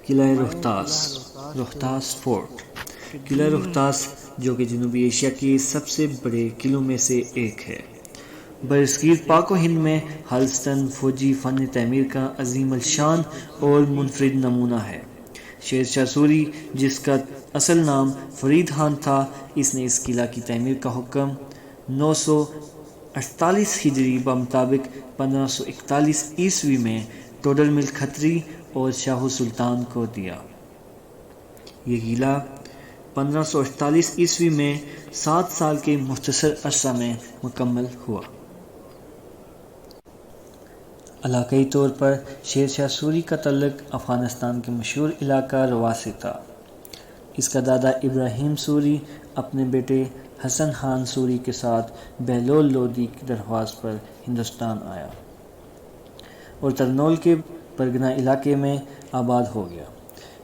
किला Rohtas fort. किला रोहतास जो कि जनूबी एशिया के सबसे बड़े किलों में से एक है, बरसगीर पाक व हिंद में हालस्तन फौजी फ़न तमीर का अजीम अलशान और मुनफरिद नमूना है। शेर शाह सूरी, जिसका असल नाम फरीद खान था, इसने इस किला की तमीर का हुक्म 948 हिजरी मुताबिक 1541 ईस्वी में टोडरमिल खत्री और शाहू सुल्तान को दिया। ये किला 1548 ईस्वी में 7 साल के मुख्तसर अरसा में मुकम्मल हुआ। इलाक़ाई तौर पर शेर शाह सूरी का तल्लुक़ अफ़गानिस्तान के मशहूर इलाका रवा से था। इसका दादा इब्राहिम सूरी अपने बेटे हसन खान सूरी के साथ बहलोल लोदी की दरख्वास्त पर हिंदुस्तान आया और तरनौल के परगना इलाके में आबाद हो गया।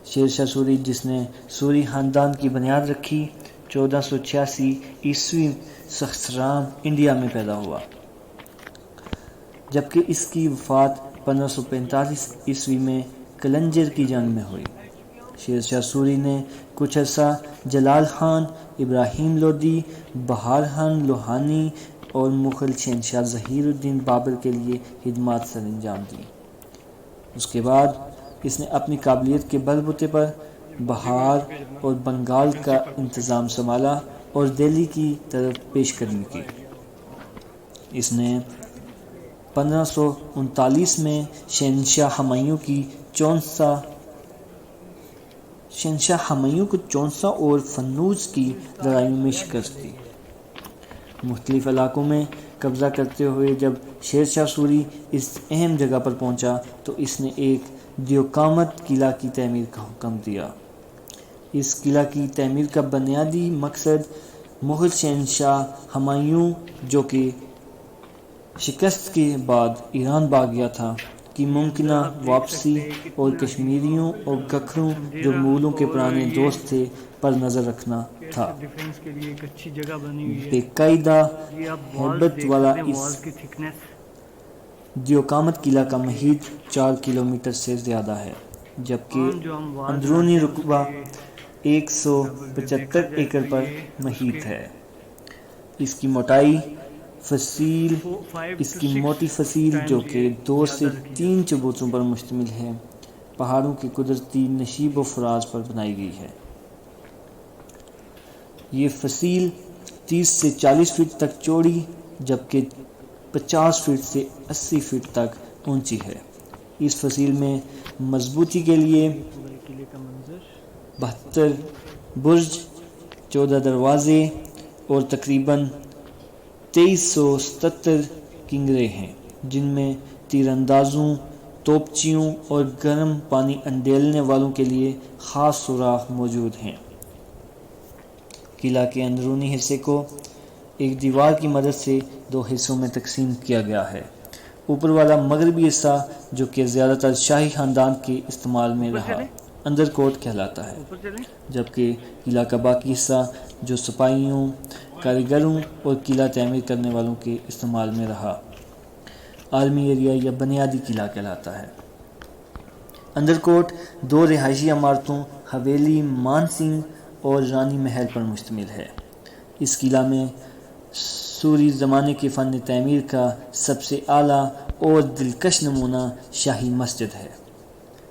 शेर शाह सूरी, जिसने सूरी ख़ानदान की बुनियाद रखी, 1486 ईस्वी सख्सराम इंडिया में पैदा हुआ, जबकि इसकी वफ़ात 1545 ईस्वी में कलंजर की जंग में हुई। शेर शाह सूरी ने कुछ अर्सा जलाल खान, इब्राहिम लोदी, बहार खान लोहानी और मुग़ल शहंशाह ज़हीरुद्दीन बाबर के लिए खिदमत सरअंजाम दी। उसके बाद इसने अपनी काबिलियत के बलबूते पर बहार और बंगाल का इंतज़ाम संभाला और दिल्ली की तरफ पेशकदमी की। इसने 1539 में शहंशाह हुमायूं को चौंसा और फन्नूज की लड़ाइयों में शिकस्त दी। मुख्तलिफ इलाकों में कब्ज़ा करते हुए जब शेर शाह सूरी इस अहम जगह पर पहुंचा तो इसने एक दियोकामत किला की तमीर का हुक्म दिया। इस किला की तमीर का बुनियादी मकसद मुग़ल शहंशाह हुमायूं, जो कि शिकस्त के बाद ईरान भाग गया था, की मुमकिना वापसी और कश्मीरियों और गखरों, जो मुग़लों के पुराने दोस्त थे, पर नज़र रखना था। बेकायदा हैबत वाला इस दियोकामत किला का महीत 4 किलोमीटर से ज़्यादा है, जबकि अंदरूनी रकबा 175 एकड़ पर महीत है। इसकी मोटी फसील, जो कि 2 से 3 चबूतरों पर मुश्तमिल है, पहाड़ों के कुदरती नशीब व फराज पर बनाई गई है। ये फसील 30 से 40 फीट तक चौड़ी, जबकि 50 फीट से 80 फीट तक ऊंची है। इस फसील में मजबूती के लिए 72 बुर्ज, 14 दरवाजे और तकरीबन 2377 किंगरे हैं, जिनमें तीरंदाजों, तोपचियों और गर्म पानी अंडेलने वालों के लिए ख़ास सुराख मौजूद हैं। किला के अंदरूनी हिस्से को एक दीवार की मदद से 2 हिस्सों में तकसीम किया गया है। ऊपर वाला मगरबी हिस्सा, जो कि ज़्यादातर शाही ख़ानदान के इस्तेमाल में रहा, अंदरकोट कहलाता है, जबकि किला का बाकी हिस्सा, जो सिपाहियों, कारीगरों और किला तमीर करने वालों के इस्तेमाल में रहा, आलमी एरिया या बुनियादी किला कहलाता है। अंदरकोट 2 रिहायशी इमारतों, हवेली, मानसिंह और रानी महल पर मुश्तमिल है। इस किला में सूरी ज़माने के फ़न तमीर का सबसे आला और दिलकश नमूना शाही मस्जिद है,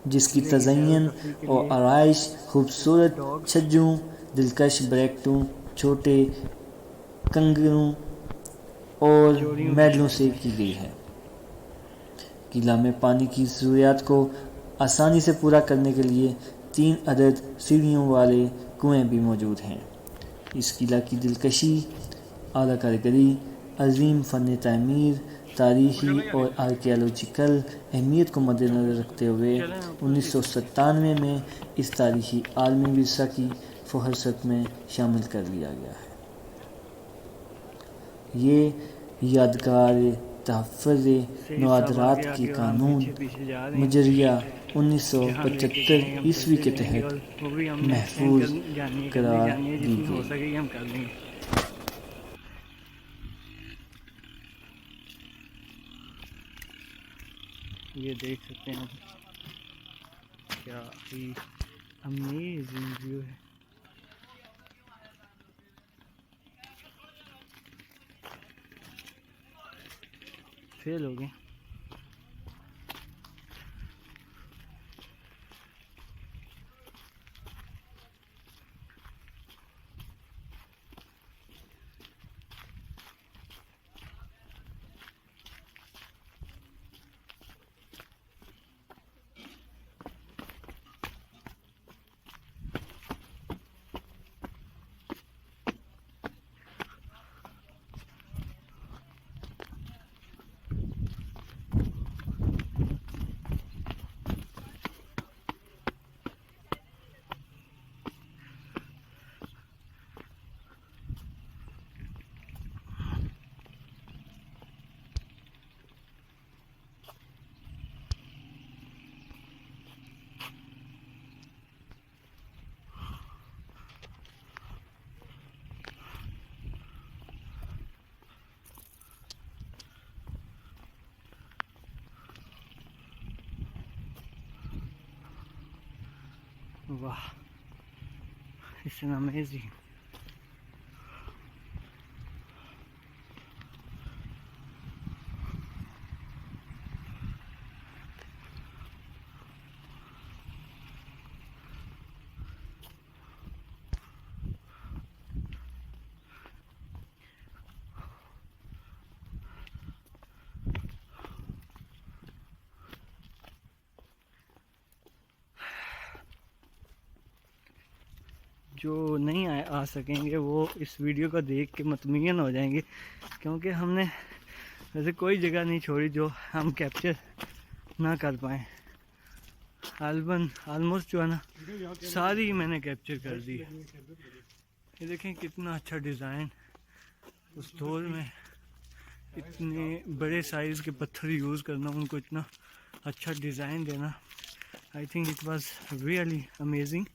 जिसकी तज़य्युन और आराइश खूबसूरत छज्जों, दिलकश ब्रैकेटों, छोटे कंगरों और मेडलों से की गई है। किला में पानी की ज़रूरियात को आसानी से पूरा करने के लिए 3 अदद सीढ़ियों वाले कुएं भी मौजूद हैं। इस किला की दिलकशी, आला कारीगरी, अजीम फ़न तमीर, तारीख़ी और आर्कियोलॉजिकल अहमियत को मद्देनज़र रखते हुए 1997 में इस तारीख़ी आलमी विरसा की फ़हरिस्त में शामिल कर लिया गया है। ये यादगार तहफ़्फ़ुज़ नवादरात के कानून मुजरिया 1975 ईस्वी के तहत महफूज करार दी गई। ये देख सकते हैं क्या ही अमेजिंग व्यू है। फेल हो गए। वाह, इट्स एन अमेजिंग। जो नहीं आ सकेंगे वो इस वीडियो को देख के मुतमईन हो जाएंगे, क्योंकि हमने ऐसे कोई जगह नहीं छोड़ी जो हम कैप्चर ना कर पाए। ऑलमोस्ट जो है ना सारी मैंने कैप्चर कर दी। ये देखें कितना अच्छा डिज़ाइन, उस दौर में इतने बड़े साइज़ के पत्थर यूज़ करना, उनको इतना अच्छा डिज़ाइन देना, I think it was really amazing.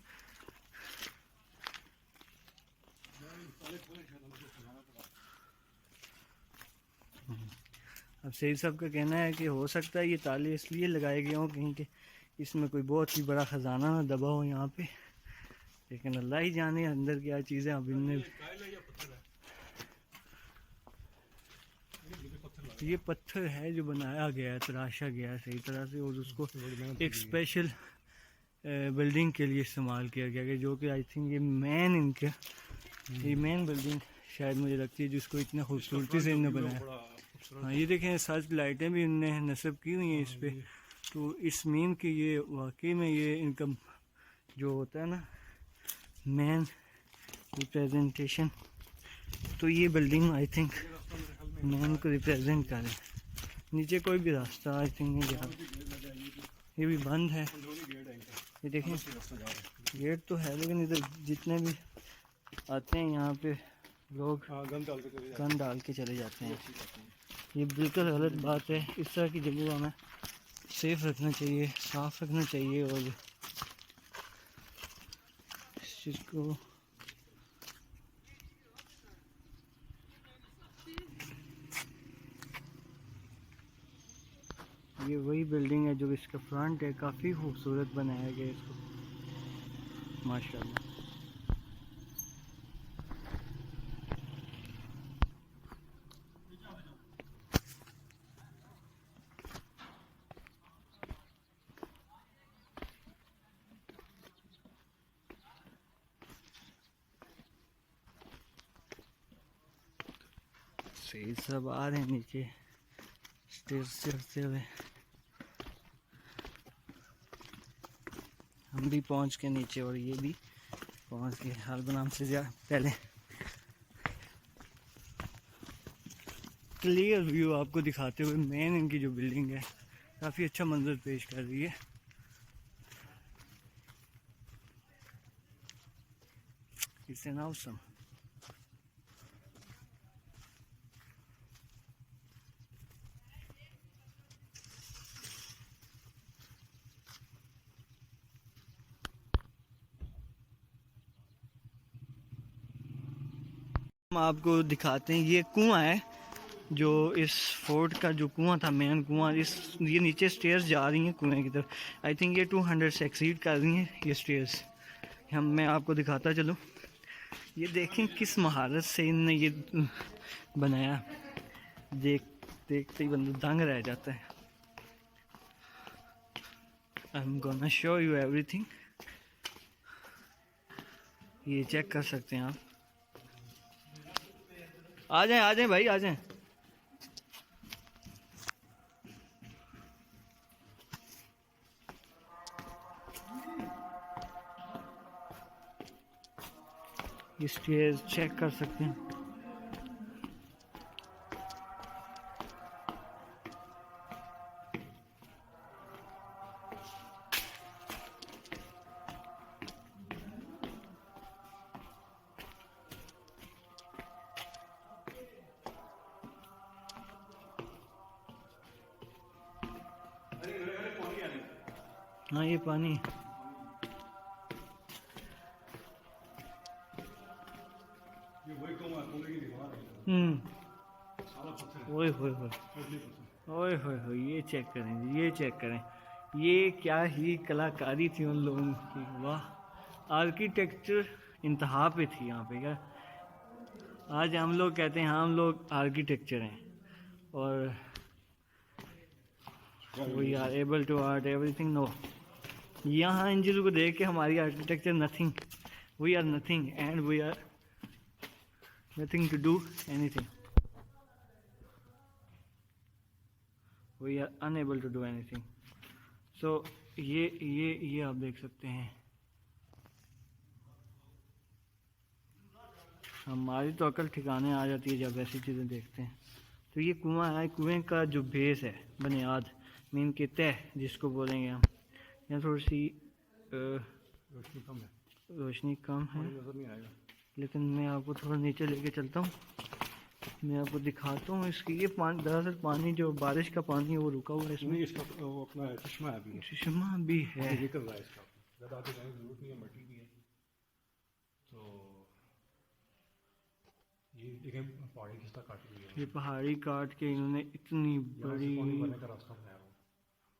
अब सही साहब का कहना है कि हो सकता है ये ताले इसलिए लगाए गए हों कहीं के इसमें कोई बहुत ही बड़ा ख़जाना ना दबा हो यहाँ पे, लेकिन अल्लाह ही जाने अंदर क्या चीज़ें। अब इनने ये पत्थर है जो बनाया गया है, तराशा गया है सही तरह से, और उसको एक स्पेशल बिल्डिंग के लिए इस्तेमाल किया गया है, जो कि आई थिंक ये मेन बिल्डिंग शायद मुझे लगती है जिसको इतना खूबसूरती से इन्होंने बनाया। हाँ, ये देखें सर्च लाइटें भी इनने नस्ब की हुई हैं इस पर, तो इस मीन की ये वाकई में ये इनका जो होता है ना मेन रिप्रेजेंटेशन, तो ये बिल्डिंग आई थिंक मैन को रिप्रेजेंट करे। नीचे कोई भी रास्ता आई थिंक नहीं जा, ये भी बंद है। ये देखें गेट तो है, लेकिन इधर जितने भी आते हैं यहाँ पे लोग गन डाल के चले जाते हैं। ये बिल्कुल गलत बात है। इस तरह की जगह हमें सेफ रखना चाहिए, साफ रखना चाहिए, और इस चीज़ को ये वही बिल्डिंग है जो इसका फ्रंट है, काफ़ी खूबसूरत बनाया गया इसको माशाल्लाह। सही सब आ रहे हैं नीचे स्टेज से चढ़ते हुए। हम भी पहुंच के नीचे और ये भी पहुंच गए हालबनाम से पहले। क्लियर व्यू आपको दिखाते हुए मेन इनकी जो बिल्डिंग है काफ़ी अच्छा मंजर पेश कर रही है। It's an awesome. हम आपको दिखाते हैं, ये कुआं है जो इस फोर्ट का जो कुआं था, मेन कुआं, ये नीचे स्टेयर्स जा रही हैं कुएं की तरफ। आई थिंक ये 200 से एक्सीड कर रही हैं ये स्टेयर्स। मैं आपको दिखाता चलूँ। ये देखें किस महारत से इनने ये बनाया, देखते ही बंदा दंग रह जाता है। I am gonna show you everything. ये चेक कर सकते हैं आप। आ जाएं भाई, आ जाएं। ये स्टेयर्स चेक कर सकते हैं। हाँ ये पानी, ओए होए होए, ओए होए होए, ये चेक करें, ये चेक करें, ये क्या ही कलाकारी थी उन लोगों की। वाह, आर्किटेक्चर इंतहा पे थी यहाँ पे। क्या आज हम लोग कहते हैं हाँ हम लोग आर्किटेक्चर हैं, और we are able to art everything. No, यहाँ इन चीज़ों को देख के हमारी architecture nothing, we are nothing and we are nothing to do anything, we are unable to do anything. So ये आप देख सकते हैं। हमारी तो अकल ठिकाने आ जाती है जब ऐसी चीज़ें देखते हैं। तो ये कुआं है, कुएं का जो बेस है, बुनियाद, मीन की तह जिसको बोलेंगे हम। यहाँ थोड़ी सी रोशनी कम है, लेकिन मैं आपको थोड़ा नीचे लेके चलता हूँ, मैं आपको दिखाता हूँ इसकी। ये पानी, दरअसल पानी जो बारिश का पानी है वो रुका हुआ है इसमें। इसका वो अपना चश्मा है, चश्मा भी है। निकल रहा है इसका, ज़्यादा आगे जाने की जरूरत नहीं है, मट्टी भी है। तो ये देखें पहाड़ी किस तरह काटी हुई है। ये पहाड़ी काट के इन्होंने इतनी बड़ी पानी भरने का रास्ता बनाया हुआ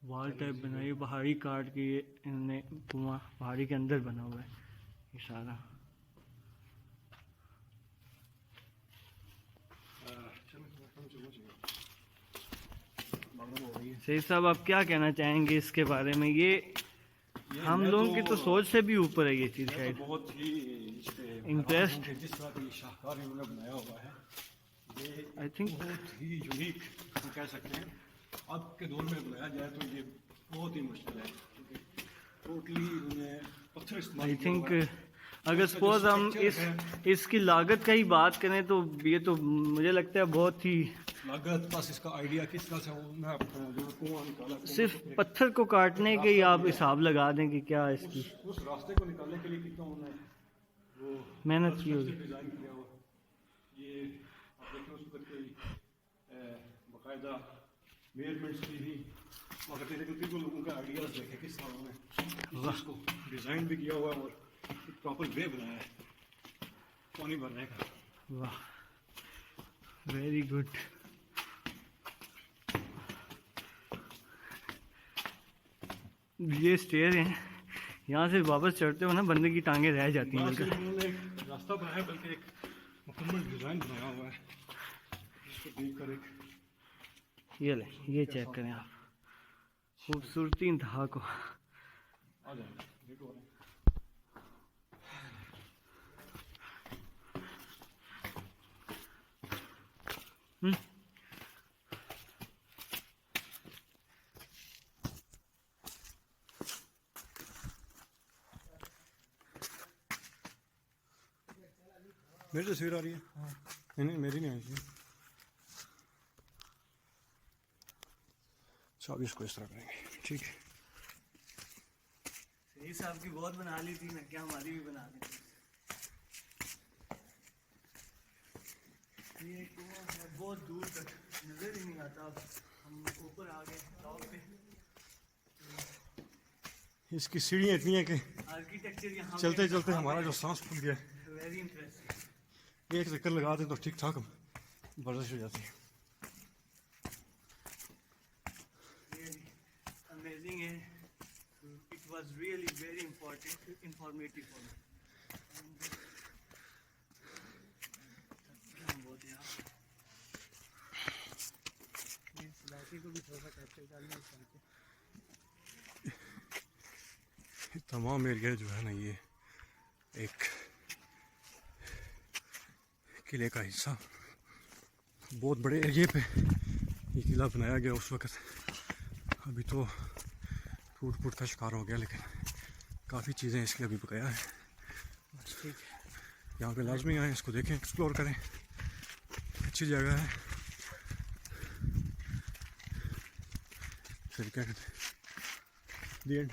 वॉल टाइप बनाई है। पहाड़ी काट के ये इन्होंने कुआं पहाड़ी के अंदर बना हुआ है ये सारा। सही साहब, आप क्या कहना चाहेंगे इसके बारे में? ये हम लोगों की तो सोच से भी ऊपर है ये चीज़ शायद। बहुत ही इंटरेस्ट, जिस तरह का ये शाहकार इन्होंने बनाया हुआ है, ये आई थिंक बहुत ही यूनिक हम कह सकते हैं। अब के दौर में बनाया जाए तो ये बहुत ही मुश्किल है, क्योंकि टोटली इन्होंने पत्थर इस्तेमाल आई किया थिंक हुआ है। अगर सपोज हम इसकी लागत का ही बात करें तो ये तो मुझे लगता है बहुत ही लागत बस इसका आइडिया किस तरह से मैं आपको जो कुआं निकाला, सिर्फ पत्थर को काटने के ही आप हिसाब लगा दें कि क्या इसकी उस रास्ते को निकालने के लिए कितना उन्होंने वो मेहनत की होगी। डिजाइन किया हुआ। ये आप देखें उस पर कोई बाकायदा मेजरमेंट्स की भी मगर टेक्निकल लोगों का आइडियाज देखे किस तरह उन्होंने इसको डिजाइन भी किया हुआ है और प्रॉपर वे बनाया है पानी भरने का। वाह, वेरी गुड। ये स्टेयर हैं, यहाँ से वापस चढ़ते हो ना बंदे की टांगे रह जाती हैं। बल्कि उन्होंने एक रास्ता बनाया, बल्कि एक मुकम्मल डिज़ाइन बनाया हुआ है जिसको देखकर एक ये ले, ये चेक करें आप, खूबसूरती इंतहा को। आ जाएगा देखो। मेरी तस्वीर आ रही है? नहीं मेरी नहीं आई थी। अच्छा अब इसको इस तरह करेंगे, ठीक है। सही साहब की बहुत बना ली थी, मैं क्या हमारी भी बना दी। ये कुआं है बहुत दूर तक नजर ही नहीं आता। अब हम ऊपर आ गए टॉप पे। इसकी सीढ़ियाँ इतनी है कि आर्किटेक्चर यहाँ चलते चलते हमारा जो सांस फूल गया है। Very interesting. एक चक्कर लगा दें तो ठीक ठाक वर्जिश हो जाती है। अमेजिंग है, it was really very informative for me. इस इलाके को भी थोड़ा सा कैप्चर करना चाहिए। तमाम एरिया जो है ना, ये एक किले का हिस्सा, बहुत बड़े एरिया पे ये किला बनाया गया उस वक़्त। अभी तो टूट फूट का शिकार हो गया, लेकिन काफ़ी चीज़ें इसके अभी बकाया है। ठीक, यहाँ पे लाजमी आए, इसको देखें, एक्सप्लोर करें, अच्छी जगह है। फिर क्या कहते हैं, दी एंड।